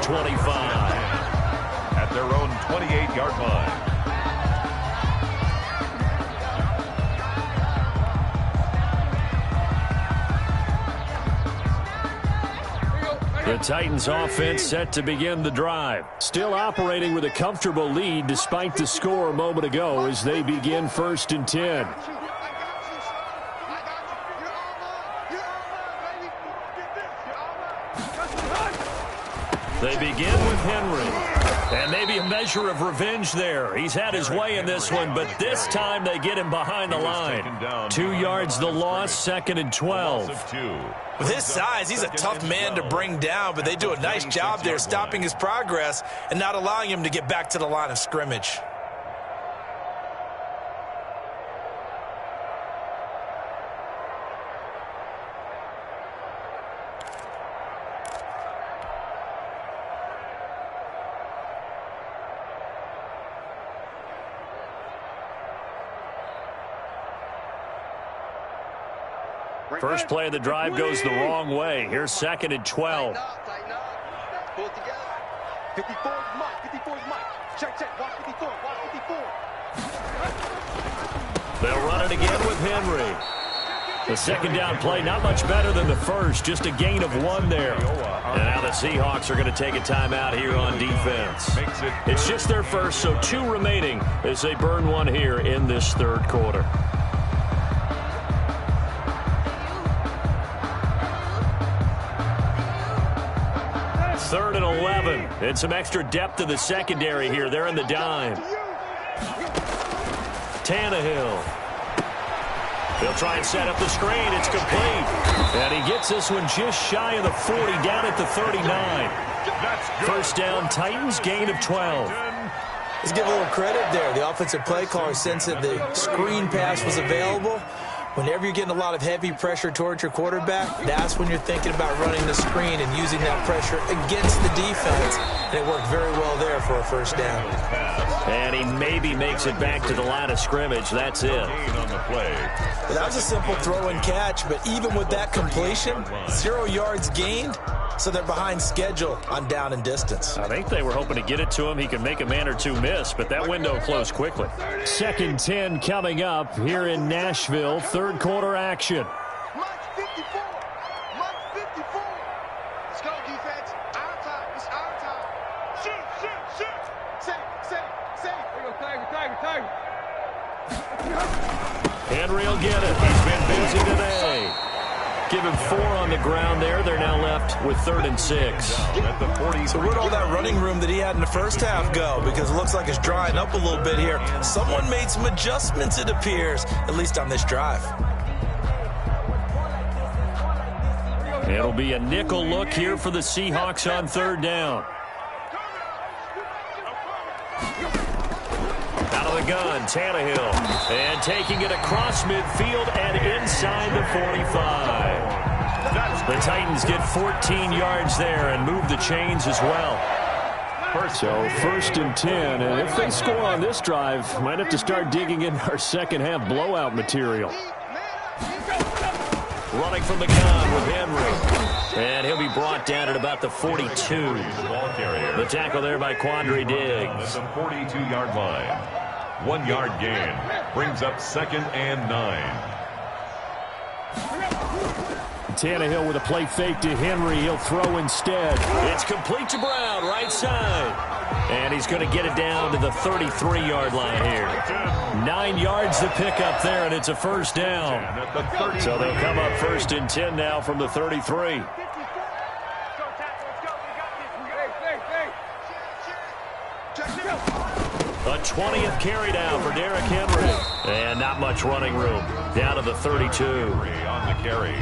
25. At their own 28-yard line. The Titans offense set to begin the drive. Still operating with a comfortable lead despite the score a moment ago as they begin 1st and 10. They begin with Henry. And maybe a measure of revenge there. He's had his way in this one, but this time they get him behind the line. 2 yards the loss, 2nd and 12. With his size, he's a tough man to bring down, but they do a nice job there stopping his progress and not allowing him to get back to the line of scrimmage. First play of the drive goes the wrong way. Here's 2nd and 12. Pull it together. 54 is Mike. 54 is Mike. Check. Watch 54. Watch 54. They'll run it again with Henry. The second down play, not much better than the first. Just a gain of 1 there. And now the Seahawks are going to take a timeout here on defense. It's just their first, so 2 remaining as they burn 1 here in this 3rd quarter. 3rd and 11. And some extra depth to the secondary here. They're in the dime. Tannehill. They'll try and set up the screen. It's complete. And he gets this one just shy of the 40, down at the 39. First down, Titans, gain of 12. Let's give a little credit there. The offensive play caller sensed that the screen pass was available. Whenever you're getting a lot of heavy pressure towards your quarterback, that's when you're thinking about running the screen and using that pressure against the defense. And it worked very well there for a first down. And he maybe makes it back to the line of scrimmage. That's it. That was a simple throw and catch, but even with that completion, 0 yards gained, so they're behind schedule on down and distance. I think they were hoping to get it to him. He could make a man or 2 miss, but that window closed quickly. 2nd 10 coming up here in Nashville. 3rd quarter action. Mike 54. Mike 54. Let's go, defense. Our time. It's our time. Shoot. Say. Here we go, Tiger. Henry will get it. He's been busy today. Give him 4 on the ground there. They're now left with 3rd and 6. So where'd all that running room that he had in the first half go? Because it looks like it's drying up a little bit here. Someone made some adjustments, it appears, at least on this drive. It'll be a nickel look here for the Seahawks on 3rd down. Out of the gun, Tannehill. And taking it across midfield and inside the 45. The Titans get 14 yards there and move the chains as well. So 1st and 10, and if they score on this drive, might have to start digging in our second half blowout material. Running from the gun with Henry. And he'll be brought down at about the 42. The tackle there by Quandre Diggs. The 42-yard line. 1 yard gain. Brings up 2nd and 9. Tannehill with a play fake to Henry. He'll throw instead. It's complete to Brown, right side. And he's going to get it down to the 33-yard line here. 9 yards to pick up there, and it's a first down. So they'll come up 1st and 10 now from the 33. A 20th carry down for Derrick Henry. And not much running room. Down to the 32. On the carry.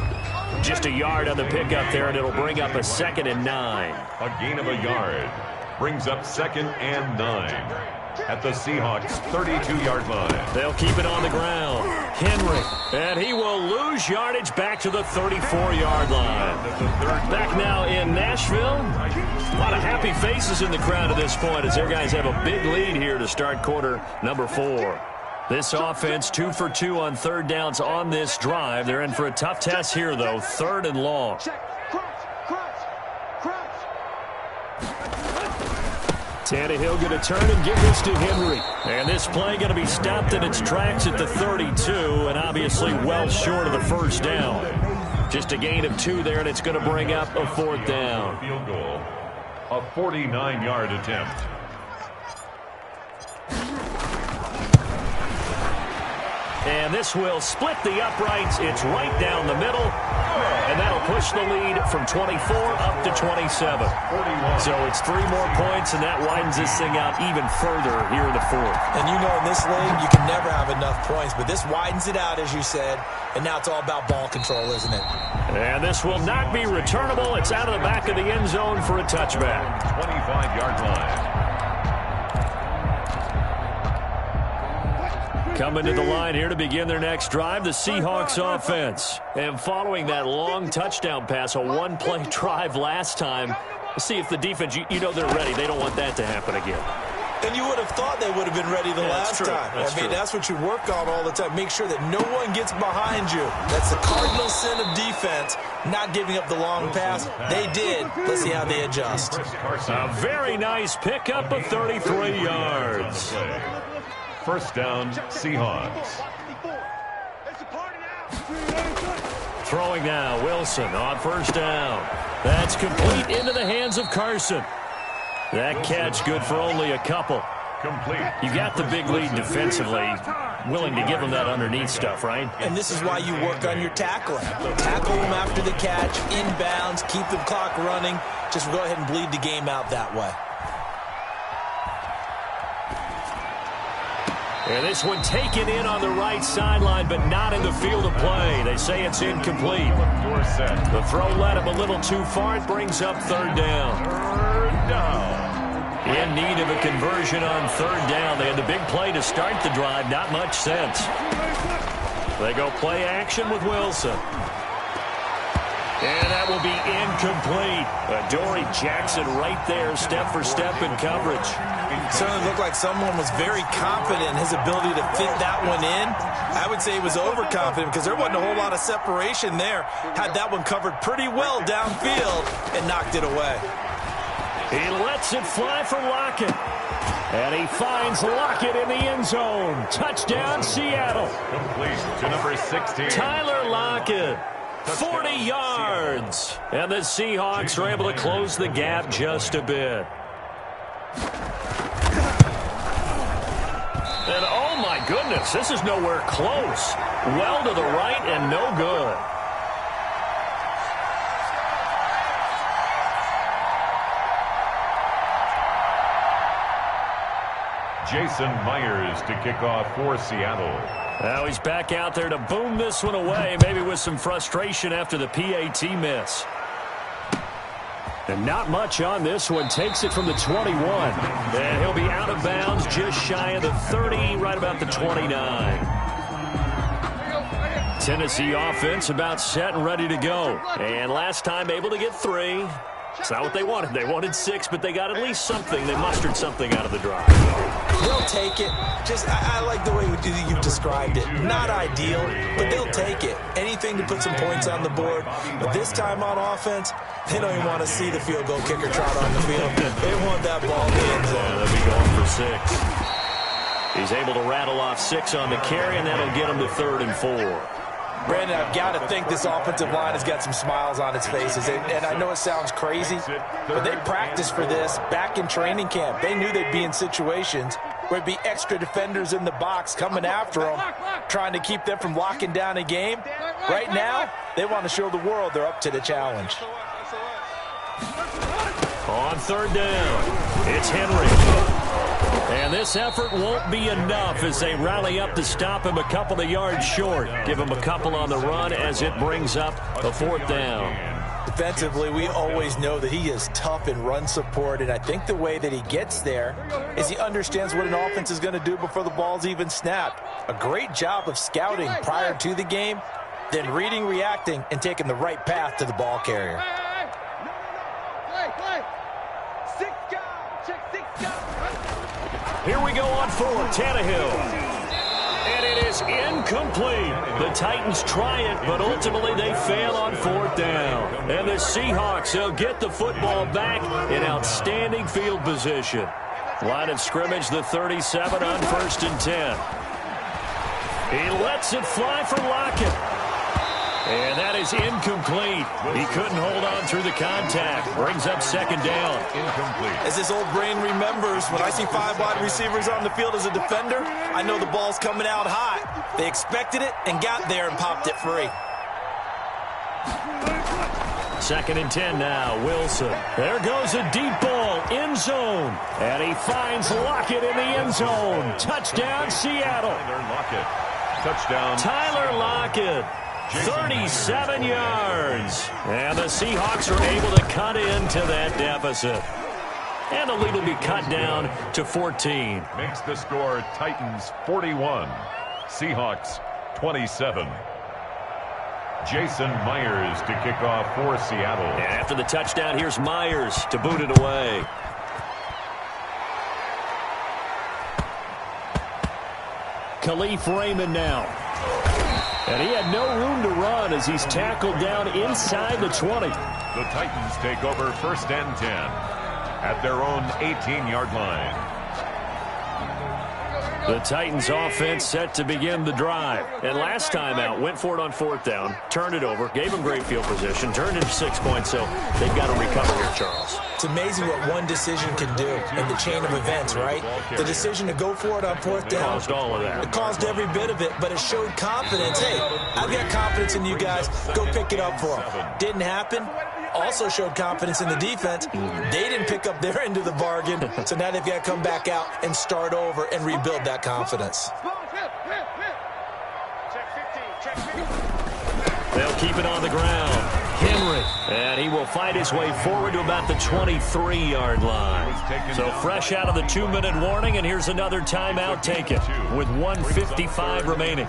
Just a yard on the pickup there, and it'll bring up a 2nd and 9. A gain of a yard. Brings up 2nd and 9. At the Seahawks' 32-yard line. They'll keep it on the ground. Henry. And he will lose yardage back to the 34-yard line. Back now in Nashville. A lot of happy faces in the crowd at this point as their guys have a big lead here to start quarter number 4. This offense 2 for 2 on 3rd downs on this drive. They're in for a tough test here, though. 3rd and long. Tannehill going to turn and give this to Henry. And this play going to be stopped in its tracks at the 32, and obviously well short of the first down. Just a gain of 2 there, and it's going to bring up a 4th down. Field goal, a 49-yard attempt. And this will split the uprights. It's right down the middle. And that'll push the lead from 24 up to 27. So it's 3 more points, and that widens this thing out even further here in the 4th. And you know in this league, you can never have enough points. But this widens it out, as you said. And now it's all about ball control, isn't it? And this will not be returnable. It's out of the back of the end zone for a touchback. 25-yard line. Coming to the line here to begin their next drive, the Seahawks offense. And following that long touchdown pass, a 1-play drive last time, let's see if the defense, you know they're ready. They don't want that to happen again. And you would have thought they would have been ready the last time. That's what you work on all the time. Make sure that no one gets behind you. That's the cardinal sin of defense, not giving up the long pass. They did. Let's see how they adjust. A very nice pickup of 33 yards. First down, Seahawks. Throwing now, Wilson on first down. That's complete into the hands of Carson. That catch good for only a couple. Complete. You got the big lead defensively. Willing to give them that underneath stuff, right? And this is why you work on your tackling. Tackle them after the catch, inbounds, keep the clock running. Just go ahead and bleed the game out that way. And this one taken in on the right sideline, but not in the field of play. They say it's incomplete. The throw led him a little too far. It brings up 3rd down. In need of a conversion on 3rd down. They had the big play to start the drive. Not much sense. They go play action with Wilson. And that will be incomplete. Adoree Jackson right there, step for step in coverage. Certainly looked like someone was very confident in his ability to fit that one in. I would say he was overconfident because there wasn't a whole lot of separation there. Had that one covered pretty well downfield and knocked it away. He lets it fly for Lockett. And he finds Lockett in the end zone. Touchdown, Seattle. Complete to number 16. Tyler Lockett. 40 yards. And the Seahawks are able to close the gap just a bit. And oh my goodness, this is nowhere close. Well to the right and no good. Jason Myers to kick off for Seattle. Now he's back out there to boom this one away, maybe with some frustration after the PAT miss. And not much on this one. Takes it from the 21. And he'll be out of bounds just shy of the 30, right about the 29. Tennessee offense about set and ready to go. And last time able to get 3. It's not what they wanted. They wanted 6, but they got at least something. They mustered something out of the drive. They'll take it. I like the way you've described it. Not ideal, but they'll take it. Anything to put some points on the board. But this time on offense, they don't even want to see the field goal kicker trot on the field. They want that ball in the end zone. They'll be going for 6. He's able to rattle off 6 on the carry, and that'll get him to 3rd and 4. Brandon, I've got to think this offensive line has got some smiles on its faces. And I know it sounds crazy, but they practiced for this back in training camp. They knew they'd be in situations where there'd be extra defenders in the box coming after them, trying to keep them from locking down a game. Right now, they want to show the world they're up to the challenge. On 3rd down, it's Henry. And this effort won't be enough as they rally up to stop him a couple of yards short. Give him a couple on the run as it brings up a 4th down. Defensively, we always know that he is tough in run support, and I think the way that he gets there is he understands what an offense is going to do before the ball's even snapped. A great job of scouting prior to the game, then reading, reacting, and taking the right path to the ball carrier. Here we go on 4, Tannehill. And it is incomplete. The Titans try it, but ultimately they fail on 4th down. And the Seahawks, they'll get the football back in outstanding field position. Line of scrimmage, the 37 on 1st and 10. He lets it fly for Lockett. And that is incomplete. He couldn't hold on through the contact. Brings up 2nd down. Incomplete. As this old brain remembers, when I see 5 wide receivers on the field as a defender, I know the ball's coming out hot. They expected it and got there and popped it free. 2nd and 10 now. Wilson. There goes a deep ball. End zone. And he finds Lockett in the end zone. Touchdown, Seattle. Tyler Lockett. Touchdown. Tyler Lockett. 37 yards. And the Seahawks are able to cut into that deficit. And the lead will be cut down to 14. Makes the score Titans 41. Seahawks 27. Jason Myers to kick off for Seattle. And after the touchdown, here's Myers to boot it away. Khalif Raymond now. And he had no room to run as he's tackled down inside the 20. The Titans take over 1st and 10 at their own 18-yard line. The Titans offense set to begin the drive. And last time out, went for it on 4th down, turned it over, gave them great field position, turned into 6 points, so they've got to recover here, Charles. It's amazing what one decision can do in the chain of events, right? The decision to go for it on 4th down. Caused all of that. It caused every bit of it, but it showed confidence. Hey, I've got confidence in you guys. Go pick it up for them. Didn't happen. Also showed confidence in the defense. They didn't pick up their end of the bargain, so now they've got to come back out and start over and rebuild that confidence. They'll keep it on the ground. Henry, and he will fight his way forward to about the 23-yard line. So fresh out of the 2-minute warning, and here's another timeout taken with 1:55 remaining.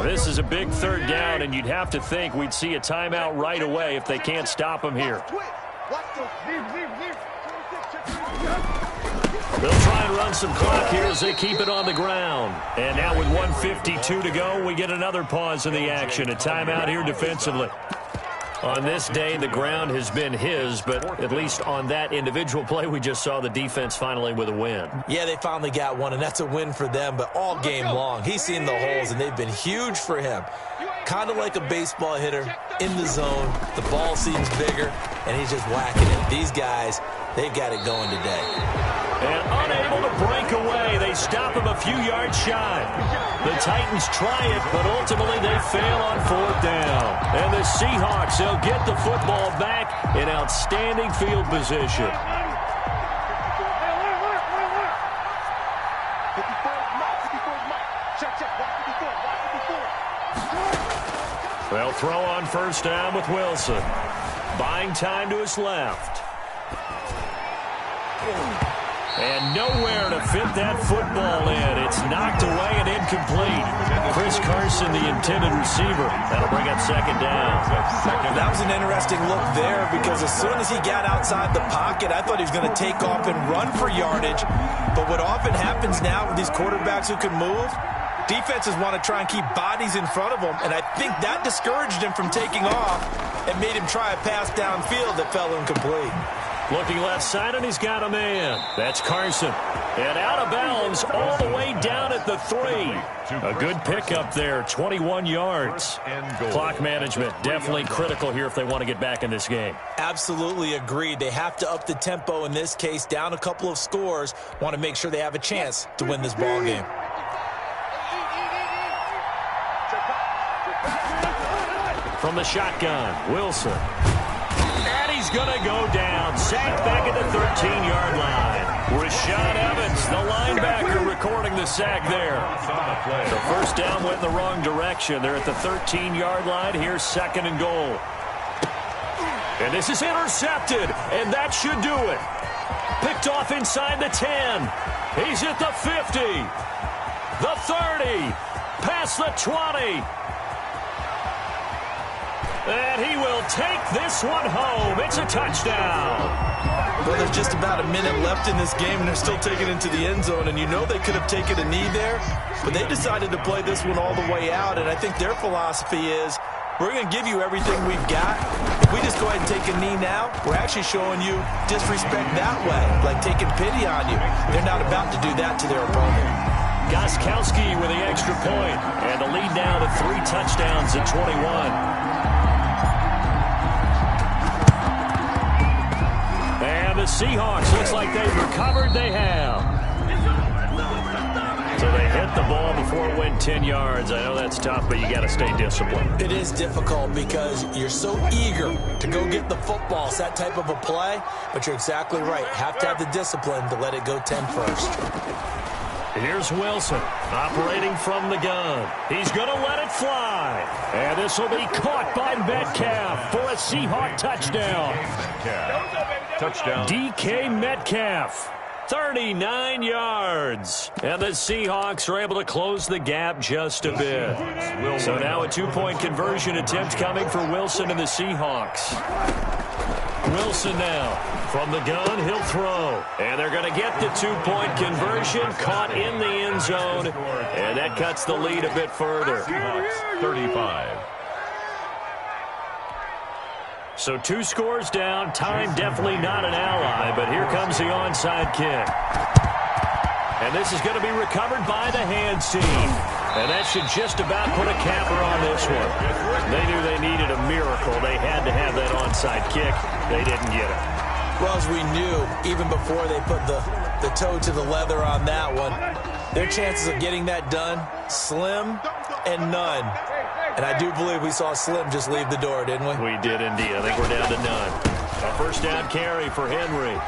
This is a big 3rd down, and you'd have to think we'd see a timeout right away if they can't stop him here. They'll try and run some clock here as they keep it on the ground. And now with 1:52 to go, we get another pause in the action. A timeout here defensively. On this day, the ground has been his, but at least on that individual play, we just saw the defense finally with a win. Yeah, they finally got one, and that's a win for them, but all game long, he's seen the holes, and they've been huge for him. Kind of like a baseball hitter in the zone. The ball seems bigger, and he's just whacking it. These guys, they've got it going today. And unable to break away, they stop him a few yards shy. The Titans try it, but ultimately they fail on 4th down. And the Seahawks, they'll get the football back in outstanding field position. They'll throw on 1st down with Wilson. Buying time to his left. And nowhere to fit that football in. It's knocked away and incomplete. Chris Carson, the intended receiver. That'll bring up 2nd down. That was an interesting look there because as soon as he got outside the pocket, I thought he was going to take off and run for yardage. But what often happens now with these quarterbacks who can move, defenses want to try and keep bodies in front of them, and I think that discouraged him from taking off and made him try a pass downfield that fell incomplete. Looking left side, and he's got a man. That's Carson. And out of bounds all the way down at the 3. A good pickup there, 21 yards. Clock management definitely critical here if they want to get back in this game. Absolutely agreed. They have to up the tempo in this case, down a couple of scores. Want to make sure they have a chance to win this ball game. From the shotgun, Wilson. And he's going to go down. Sacked back at the 13-yard line. Rashad Evans, the linebacker, recording the sack there. The 1st down went in the wrong direction. They're at the 13-yard line. Here's 2nd and goal. And this is intercepted, and that should do it. Picked off inside the 10. He's at the 50. The 30. Past the 20. And he will take this one home. It's a touchdown. Well, there's just about a minute left in this game, and they're still taking it into the end zone. And you know they could have taken a knee there, but they decided to play this one all the way out. And I think their philosophy is, we're going to give you everything we've got. If we just go ahead and take a knee now, we're actually showing you disrespect that way, like taking pity on you. They're not about to do that to their opponent. Gostkowski with the extra point, and the lead now to 3 touchdowns at 21. And the Seahawks, looks like they've recovered. They have. So they hit the ball before it went 10 yards. I know that's tough, but you got to stay disciplined. It is difficult because you're so eager to go get the football. It's that type of a play, but you're exactly right. Have to have the discipline to let it go 10 first. Here's Wilson operating from the gun. He's going to let it fly. And this will be caught by Metcalf for a Seahawk touchdown. Touchdown. DK Metcalf, 39 yards. And the Seahawks are able to close the gap just a bit. So now a 2-point conversion attempt coming for Wilson and the Seahawks. Wilson now from the gun, he'll throw. And they're going to get the 2-point conversion, caught in the end zone. And that cuts the lead a bit further. Seahawks 35. So 2 scores down. Time definitely not an ally, but here comes the onside kick. And this is going to be recovered by the hands team. And that should just about put a capper on this one. They knew they needed a miracle. They had to have that onside kick. They didn't get it. Well, as we knew, even before they put the toe to the leather on that one, their chances of getting that done, slim and none. And I do believe we saw Slim just leave the door, didn't we? We did indeed. I think we're down to none. A first down carry for Henry.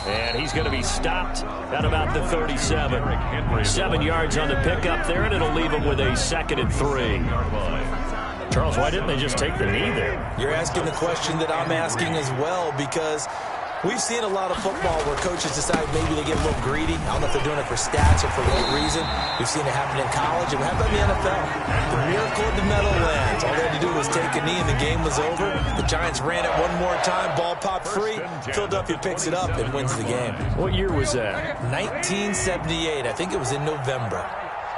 And he's going to be stopped at about the 37. 7 yards on the pickup there, and it'll leave him with a 2nd and 3. Charles, why didn't they just take the knee there? You're asking the question that I'm asking as well, because we've seen a lot of football where coaches decide maybe they get a little greedy. I don't know if they're doing it for stats or for what reason. We've seen it happen in college, and we have it in the NFL. The miracle of the Meadowlands. All they had to do was take a knee, and the game was over. The Giants ran it one more time. Ball popped free. Philadelphia picks it up and wins the game. What year was that? 1978. I think it was in November.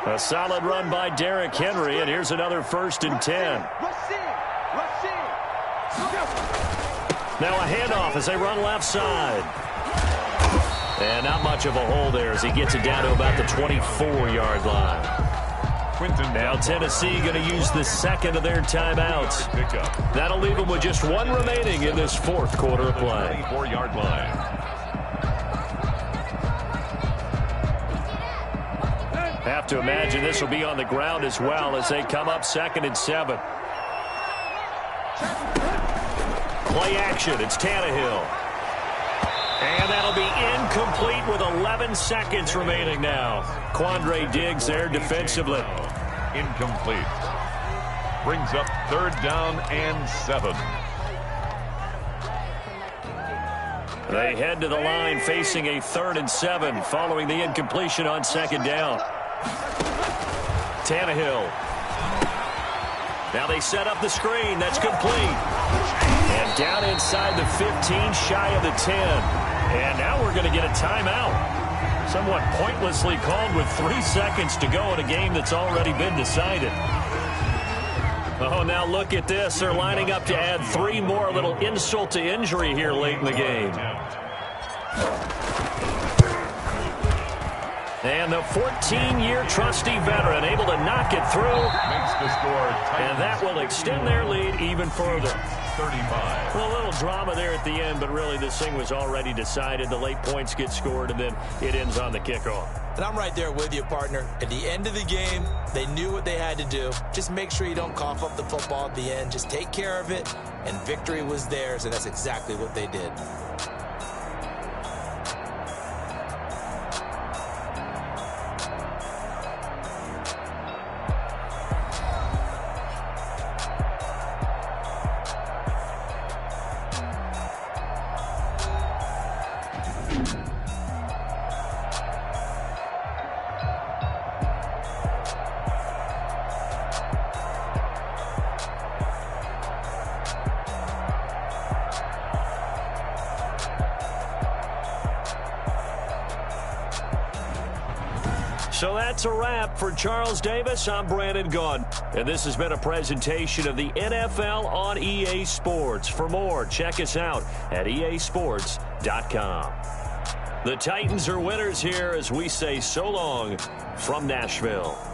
A solid run by Derrick Henry, and here's another 1st and 10. Now a handoff as they run left side. And not much of a hole there as he gets it down to about the 24-yard line. Now Tennessee going to use the 2nd of their timeouts. That'll leave them with just 1 remaining in this 4th quarter of play. 4-yard line. Have to imagine this will be on the ground as well as they come up 2nd and 7. Play action, it's Tannehill. And that'll be incomplete with 11 seconds remaining now. Quandre Diggs there defensively. Incomplete. Brings up 3rd down and 7. They head to the line facing a 3rd and 7 following the incompletion on 2nd down. Tannehill. Now they set up the screen. That's complete. And down inside the 15, shy of the 10. And now we're going to get a timeout. Somewhat pointlessly called with 3 seconds to go in a game that's already been decided. Oh, now look at this. They're lining up to add 3 more, a little insult to injury here late in the game. And the 14-year trusty veteran able to knock it through. Makes the score. And that will extend their lead even further. 35. Well, a little drama there at the end, but really this thing was already decided. The late points get scored, and then it ends on the kickoff. And I'm right there with you, partner. At the end of the game, they knew what they had to do. Just make sure you don't cough up the football at the end. Just take care of it, and victory was theirs, and that's exactly what they did. So that's a wrap. For Charles Davis, I'm Brandon Gunn. And this has been a presentation of the NFL on EA Sports. For more, check us out at easports.com. The Titans are winners here as we say so long from Nashville.